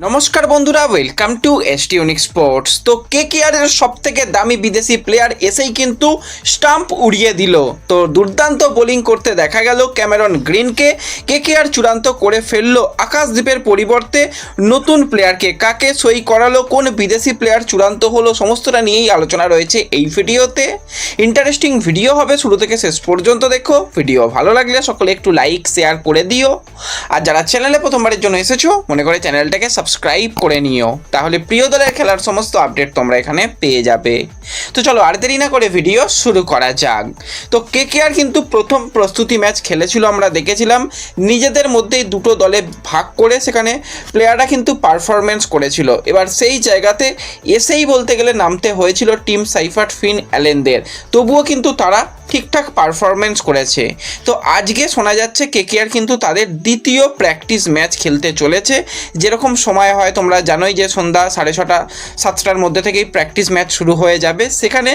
নমস্কার বন্ধুরা, welcome to ST unique sports. তো কেকেআরের সব থেকে দামি বিদেশি প্লেয়ার এসেই কিন্তু স্টাম্প উড়িয়ে দিল। তো দুর্দান্ত বোলিং করতে দেখা গেল ক্যামেরন গ্রিনকে। কেকেআর চূড়ান্ত করে ফেললো আকাশদ্বীপের পরিবর্তে নতুন প্লেয়ারকে। কাকে সই করালো, কোন বিদেশি প্লেয়ার চূড়ান্ত হলো, সমস্তটা নিয়েই আলোচনা রয়েছে এই ভিডিওতে। ইন্টারেস্টিং ভিডিও হবে, শুরু থেকে শেষ পর্যন্ত দেখো। ভিডিও ভালো লাগলে সকলে একটু লাইক শেয়ার করে দিও। আর যারা চ্যানেলে প্রথমবারের জন্য এসেছো, মনে করে চ্যানেলটাকে সাবস্ক্রাইব করে নিও, তাহলে প্রিয় দলের খেলার সমস্ত আপডেট তোমরা এখানে পেয়ে যাবে। তো চলো আর দেরি না করে ভিডিও শুরু করা যাক। তো কেকেআর কিন্তু প্রথম প্রস্তুতি ম্যাচ খেলেছিল, আমরা দেখেছিলাম নিজেদের মধ্যেই দুটো দলে ভাগ করে সেখানে প্লেয়াররা কিন্তু পারফরমেন্স করেছিল। এবার সেই জায়গাতে এসেই বলতে গেলে নামতে হয়েছিল টিম সাইফার্ট ফিন অ্যালেনদের, তবুও কিন্তু তারা ঠিকঠাক পারফরমেন্স করেছে। তো আজকে শোনা যাচ্ছে কেকেআর কিন্তু তাদের দ্বিতীয় প্র্যাকটিস ম্যাচ খেলতে চলেছে। যেরকম সময় হয় তোমরা জানোই যে সন্ধ্যা 6:30 7টার মধ্যে থেকেই প্র্যাকটিস ম্যাচ শুরু হয়ে যাবে। সেখানে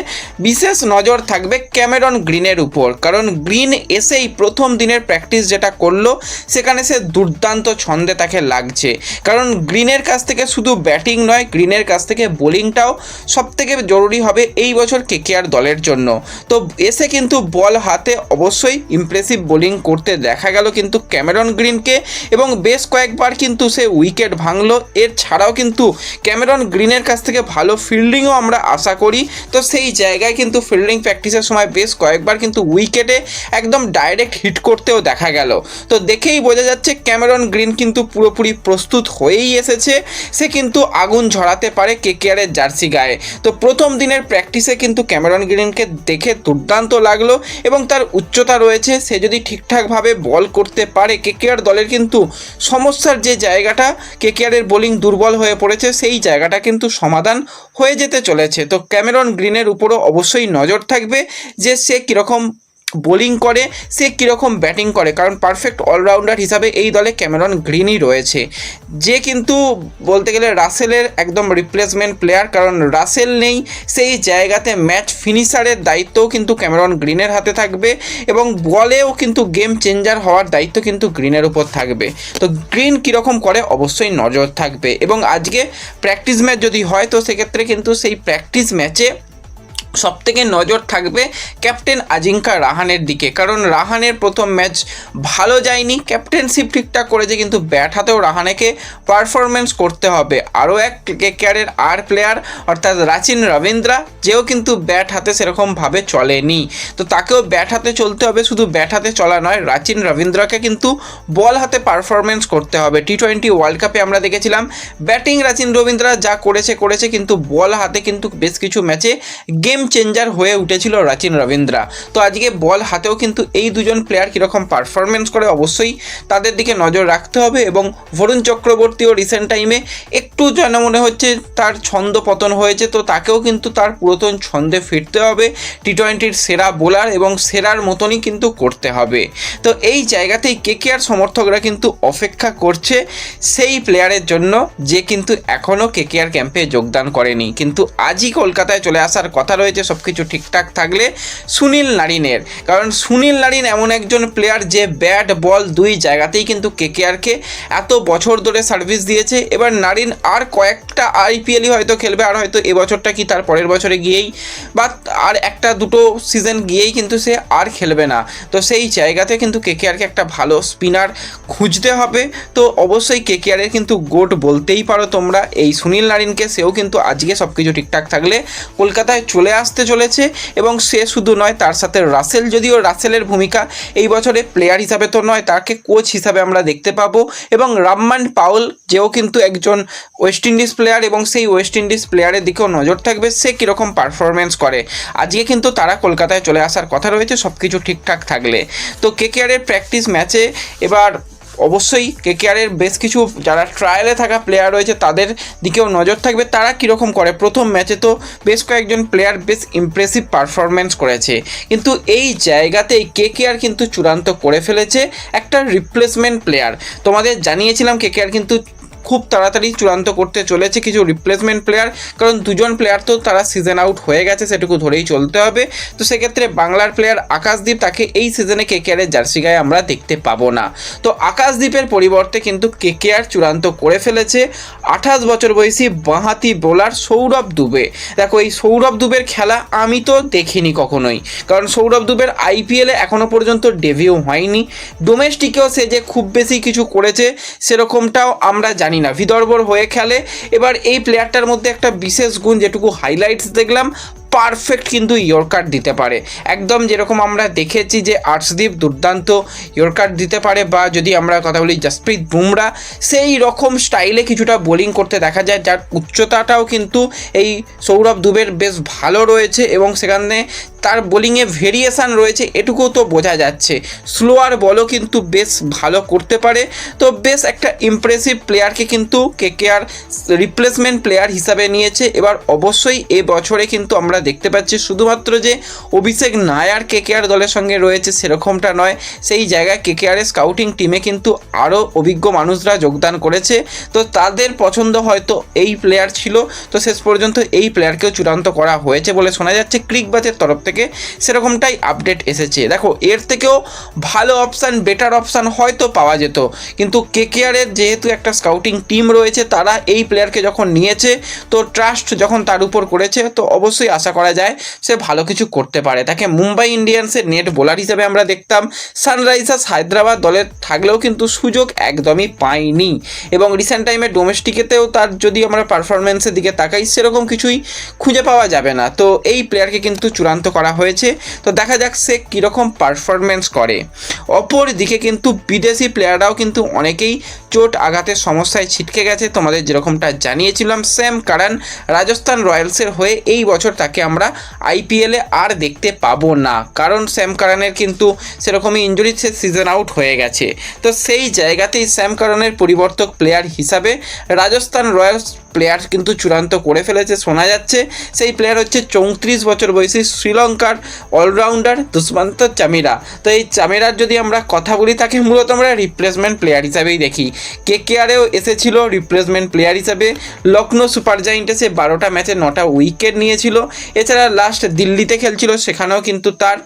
বিশেষ নজর থাকবে ক্যামেরন গ্রিনের উপর, কারণ গ্রিন এসেই প্রথম দিনের প্র্যাকটিস যেটা করলো সেখানে সে দুর্দান্ত ছন্দে তাকে লাগছে। কারণ গ্রিনের কাছ থেকে শুধু ব্যাটিং নয়, গ্রিনের কাছ থেকে বোলিংটাও সবথেকে জরুরি হবে এই বছর কেকেআর দলের জন্য। তো এসে কিন্তু বল হাতে অবশ্যই ইমপ্রেসিভ বোলিং করতে দেখা গেল কিন্তু ক্যামেরন গ্রিনকে, এবং বেশ কয়েকবার কিন্তু সে উইকেট ভাঙলো। এর ছাড়াও কিন্তু ক্যামেরন গ্রিনের কাছ থেকে ভালো ফিল্ডিংও আমরা আশা করি। তো সেই জায়গায় কিন্তু ফিল্ডিং প্র্যাকটিসের সময় বেশ কয়েকবার কিন্তু উইকেটে একদম ডাইরেক্ট হিট করতেও দেখা গেল। তো দেখেই বোঝা যাচ্ছে ক্যামেরন গ্রিন কিন্তু পুরোপুরি প্রস্তুত হয়েই এসেছে। সে কিন্তু আগুন ঝরাতে পারে কেকেআরের জার্সি গায়ে। তো প্রথম দিনের প্র্যাকটিসে কিন্তু ক্যামেরন গ্রিনকে দেখে দুর্দান্ত লাগলো, এবং তার উচ্চতা রয়েছে। সে যদি ঠিকঠাকভাবে বল করতে পারে, কেকেআর দলের কিন্তু সমস্যার যে জায়গাটা কেকেআরের বোলিং দুর্বল হয়ে পড়েছে, সেই জায়গাটা কিন্তু সমাধান হয়ে যেতে চলেছে। তো ক্যামেরন গ্রিনের উপরও অবশ্যই নজর থাকবে যে সে কীরকম বোলিং করে, সে কীরকম ব্যাটিং করে, কারণ পারফেক্ট অলরাউন্ডার হিসাবে এই দলে ক্যামেরন গ্রিনই রয়েছে, যে কিন্তু বলতে গেলে রাসেলের একদম রিপ্লেসমেন্ট প্লেয়ার। কারণ রাসেল নেই, সেই জায়গাতে ম্যাচ ফিনিশারের দায়িত্বও কিন্তু ক্যামেরন গ্রিনের হাতে থাকবে, এবং বলেও কিন্তু গেম চেঞ্জার হওয়ার দায়িত্ব কিন্তু গ্রিনের উপর থাকবে। তো গ্রিন কীরকম করে অবশ্যই নজর থাকবে, এবং আজকে প্র্যাকটিস ম্যাচ যদি হয় তো সেক্ষেত্রে কিন্তু সেই প্র্যাকটিস ম্যাচে সবথেকে নজর থাকবে ক্যাপ্টেন আজিঙ্কা রাহানের দিকে। কারণ রাহানের প্রথম ম্যাচ ভালো যায়নি, ক্যাপ্টেনশিপ ঠিকঠাক করেছে, কিন্তু ব্যাট হাতেও রাহানেকে পারফরমেন্স করতে হবে। আরও এক কেকেআরের প্লেয়ার অর্থাৎ রাচিন রবীন্দ্রা, যেও কিন্তু ব্যাট হাতে সেরকমভাবে চলেনি, তো তাকেও ব্যাট হাতে চলতে হবে। শুধু ব্যাট হাতে চলা নয়, রাচিন রবীন্দ্রাকে কিন্তু বল হাতে পারফরমেন্স করতে হবে। টি20 ওয়ার্ল্ড কাপে আমরা দেখেছিলাম ব্যাটিং রাচিন রবীন্দ্রা যা করেছে, কিন্তু বল হাতে কিন্তু বেশ কিছু ম্যাচে গেম চেঞ্জার হয়ে উঠেছিল রাচিন রবীন্দ্রা। তো আজকে বল হাতেও কিন্তু এই দুজন প্লেয়ার কীরকম পারফরমেন্স করে অবশ্যই তাদের দিকে নজর রাখতে হবে। এবং বরুণ চক্রবর্তীও রিসেন্ট টাইমে একটু যেন মনে হচ্ছে তার ছন্দ পতন হয়েছে, তো তাকেও কিন্তু তার পুরাতন ছন্দে ফিরতে হবে। টি20 সেরা বোলার এবং সেরার মতনই কিন্তু করতে হবে। তো এই জায়গাতেই কেকেআর সমর্থকরা কিন্তু অপেক্ষা করছে সেই প্লেয়ারের জন্য, যে কিন্তু এখনও কেকেআর ক্যাম্পে যোগদান করেনি, কিন্তু আজই কলকাতায় চলে আসার কথা রয়েছে সব কিছু ঠিকঠাক থাকলে সুনীল নারিনের। কারণ সুনীল নারিন এমন একজন প্লেয়ার যে ব্যাট বল দুই জায়গাতেই কিন্তু কেকেআরকে এত বছর ধরে সার্ভিস দিয়েছে। এবার নারিন আর কয়েকটা আইপিএলই হয়তো খেলবে, আর হয়তো এবছরটা কি তার পরের বছরে গিয়েই বা আর একটা দুটো সিজন গিয়েই কিন্তু সে আর খেলবে না। তো সেই জায়গাতে কিন্তু কেকেআরকে একটা ভালো স্পিনার খুঁজতে হবে। তো অবশ্যই কেকেআরের কিন্তু গোট বলতেই পারো তোমরা এই সুনীল নারিনকে। সেও কিন্তু আজকে সব কিছু ঠিকঠাক থাকলে কলকাতায় চলে আসতে চলেছে, এবং সে শুধু নয়, তার সাথে রাসেল, যদিও রাসেলের ভূমিকা এই বছরে প্লেয়ার হিসাবে তো নয়, তাকে কোচ হিসাবে আমরা দেখতে পাবো, এবং রামমান পাউল, যেও কিন্তু একজন ওয়েস্ট ইন্ডিজ প্লেয়ার, এবং সেই ওয়েস্ট ইন্ডিজ প্লেয়ারের দিকেও নজর থাকবে সে কীরকম পারফরমেন্স করে। আজকে কিন্তু তারা কলকাতায় চলে আসার কথা রয়েছে সব কিছু ঠিকঠাক থাকলে। তো কেকেআরের প্র্যাকটিস ম্যাচে এবার অবশ্যই কেকেআরের বেশ কিছু যারা ট্রায়ালে থাকা প্লেয়ার রয়েছে তাদের দিকেও নজর থাকবে, তারা কীরকম করে। প্রথম ম্যাচে তো বেশ কয়েকজন প্লেয়ার বেশ ইমপ্রেসিভ পারফরমেন্স করেছে, কিন্তু এই জায়গাতেই কেকেআর কিন্তু চূড়ান্ত করে ফেলেছে একটা রিপ্লেসমেন্ট প্লেয়ার। তোমাদের জানিয়েছিলাম কেকেআর কিন্তু খুব তাড়াতাড়ি চূড়ান্ত করতে চলেছে কিছু রিপ্লেসমেন্ট প্লেয়ার, কারণ দুজন প্লেয়ার তো তারা সিজন আউট হয়ে গেছে, সেটুকু ধরেই চলতে হবে। তো সেক্ষেত্রে বাংলার প্লেয়ার আকাশদীপ, তাকে এই সিজনে কেকেআরের জার্সি গায়ে আমরা দেখতে পাবো না। তো আকাশদীপের পরিবর্তে কিন্তু কেকেআর চূড়ান্ত করে ফেলেছে 28 বছর বয়সী বাঁহাতি বোলার সৌরভ দুবে। দেখো এই সৌরভ দুবের খেলা আমি তো দেখিনি কখনোই, কারণ সৌরভ দুবের আইপিএলে এখনও পর্যন্ত ডেবিউ হয়নি। ডোমেস্টিকেও সে যে খুব বেশি কিছু করেছে সেরকমটাও আমরা জানি না, বিদর্ভর হয়ে খেলে। এবার এই প্লেয়ারটার মধ্যে একটা বিশেষ গুণ যেটুকু হাইলাইটস দেখলাম, পারফেক্ট কিন্তু ইয়র্কার দিতে পারে, একদম যেরকম আমরা দেখেছি যে আর্শদীপ দুর্দান্ত ইয়র্কার দিতে পারে, বা যদি আমরা কথা বলি জসপ্রীত বুমরা, সেই রকম স্টাইলে কিছুটা বোলিং করতে দেখা যায়, যার উচ্চতাটাও কিন্তু এই সৌরভ দুবের বেশ ভালো রয়েছে এবং সেখানে তার বোলিংয়ে ভেরিয়েশান রয়েছে, এটুকু তো বোঝা যাচ্ছে। স্লোয়ার বলও কিন্তু বেশ ভালো করতে পারে। তো বেশ একটা ইমপ্রেসিভ প্লেয়ারকে কিন্তু কেকেআর রিপ্লেসমেন্ট প্লেয়ার হিসাবে নিয়েছে। এবার অবশ্যই এ বছরে কিন্তু আমরা দেখতে পাচ্ছি শুধুমাত্র যে অভিষেক নায়ার কেকেআর দলের সঙ্গে রয়েছে সেরকমটা নয়, সেই জায়গায় কেকেআরের স্কাউটিং টিমে কিন্তু আরও অভিজ্ঞ মানুষরা যোগদান করেছে। তো তাদের পছন্দ হয়তো এই প্লেয়ার ছিল, তো শেষ পর্যন্ত এই প্লেয়ারকেও চূড়ান্ত করা হয়েছে বলে শোনা যাচ্ছে ক্রিকবাজের তরফ থেকে, সেরকমটাই আপডেট এসেছে। দেখো এর থেকেও ভালো অপশান, বেটার অপশান হয়তো পাওয়া যেত, কিন্তু কেকেআরের যেহেতু একটা স্কাউটিং টিম রয়েছে, তারা এই প্লেয়ারকে যখন নিয়েছে, তো ট্রাস্ট যখন তার উপর করেছে, তো অবশ্যই আশা করা যায় সে ভালো কিছু করতে পারে। তাকে মুম্বাই ইন্ডিয়ান্সের নেট বোলার হিসেবে আমরা দেখতাম, সানরাইজার্স হায়দ্রাবাদ দলের থাকলেও কিন্তু সুযোগ একদমই পায়নি, এবং রিসেন্ট টাইমে ডোমেস্টিকেতেও তার যদি আমরা পারফরমেন্সের দিকে তাকাই সেরকম কিছুই খুঁজে পাওয়া যাবে না। তো এই প্লেয়ারকে কিন্তু চূড়ান্ত করা হয়েছে, তো দেখা যাক সে কীরকম পারফরমেন্স করে। অপর দিকে কিন্তু বিদেশি প্লেয়াররাও কিন্তু অনেকেই চোট আঘাতের সমস্যায় ছিটকে গেছে। তোমাদের যেরকমটা জানিয়েছিলাম, স্যাম কারান রাজস্থান রয়্যালসের হয়ে এই বছর তাকে আমরা আইপিএলে আর দেখতে পাবো না, কারণ স্যাম কারানের কিন্তু সেরকমই ইনজুরি, সে সিজন আউট হয়ে গেছে। তো সেই জায়গাতেই স্যাম কারানের পরিবর্তক প্লেয়ার হিসাবে রাজস্থান রয়্যালস প্লেয়ার কিন্তু চূড়ান্ত করে ফেলেছে শোনা যাচ্ছে। সেই প্লেয়ার হচ্ছে 34 বছর বয়সী শ্রীলঙ্কার অলরাউন্ডার দুষ্মন্ত চামিরা। তো এই চামিরার যদি আমরা কথা বলি, তাকে মূলত আমরা রিপ্লেসমেন্ট প্লেয়ার হিসাবেই দেখি। কেকেআরেও এসেছিল রিপ্লেসমেন্ট প্লেয়ার হিসাবে, লখনৌ সুপার জায়েন্টসে 12টা ম্যাচে 9টা উইকেট নিয়েছিল। এছাড়া লাস্ট দিল্লিতে খেলছিল, সেখানেও কিন্তু তার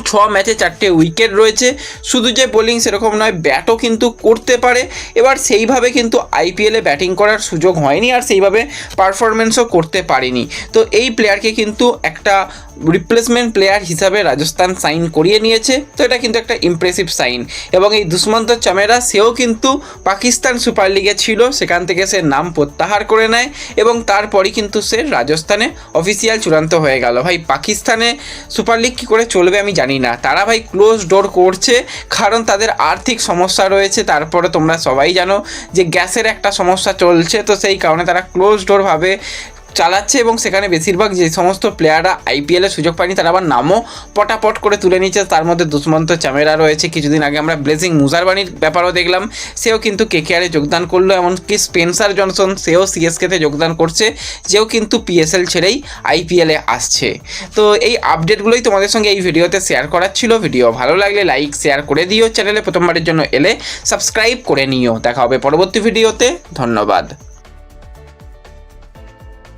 6 ম্যাচে 4টে উইকেট রয়েছে। শুধু যে বোলিং সেরকম নয়, ব্যাটও কিন্তু করতে পারে। এবার সেইভাবে কিন্তু আইপিএলে ব্যাটিং করার সুযোগ হয়নি, আর সেইভাবে পারফরমেন্সও করতে পারেনি। তো এই প্লেয়ারকে কিন্তু একটা রিপ্লেসমেন্ট প্লেয়ার হিসাবে রাজস্থান সাইন করিয়ে নিয়েছে, তো এটা কিন্তু একটা ইমপ্রেসিভ সাইন। এবং এই দুষ্মন্ত চামেরা, সেও কিন্তু পাকিস্তান সুপার লিগে ছিল, সেখান থেকে সে নাম প্রত্যাহার করে নেয় এবং তারপরই কিন্তু সে রাজস্থানে অফিসিয়াল চূড়ান্ত হয়ে গেল। ভাই পাকিস্তানে সুপার লিগ কী করে চলবে আমি জানি না, তারা ভাই ক্লোজ ডোর করছে, কারণ তাদের আর্থিক সমস্যা রয়েছে। তারপরে তোমরা সবাই জানো যে গ্যাসের একটা সমস্যা চলছে, তো সেই কারণে তারা ক্লোজ ডোরভাবে চালাচ্ছে এবং সেখানে বেশিরভাগ যে সমস্ত প্লেয়াররা আইপিএলে সুযোগ পায়নি তারা আবার নামও পটাপট করে তুলে নিচ্ছে। তার মধ্যে দুষ্মন্ত চামেরা রয়েছে, কিছুদিন আগে আমরা ব্লেজিং মুজারবানির ব্যাপারও দেখলাম, সেও কিন্তু কেকেআরে যোগদান করলো। এমনকি স্পেন্সার জনসন, সেও সিএসকেতে যোগদান করছে, যেও কিন্তু পিএসএল ছেড়েই আইপিএলে আসছে। তো এই আপডেটগুলোই তোমাদের সঙ্গে এই ভিডিওতে শেয়ার করার ছিল। ভিডিও ভালো লাগলে লাইক শেয়ার করে দিও, চ্যানেলে প্রথমবারের জন্য এলে সাবস্ক্রাইব করে নিও। দেখা হবে পরবর্তী ভিডিওতে, ধন্যবাদ।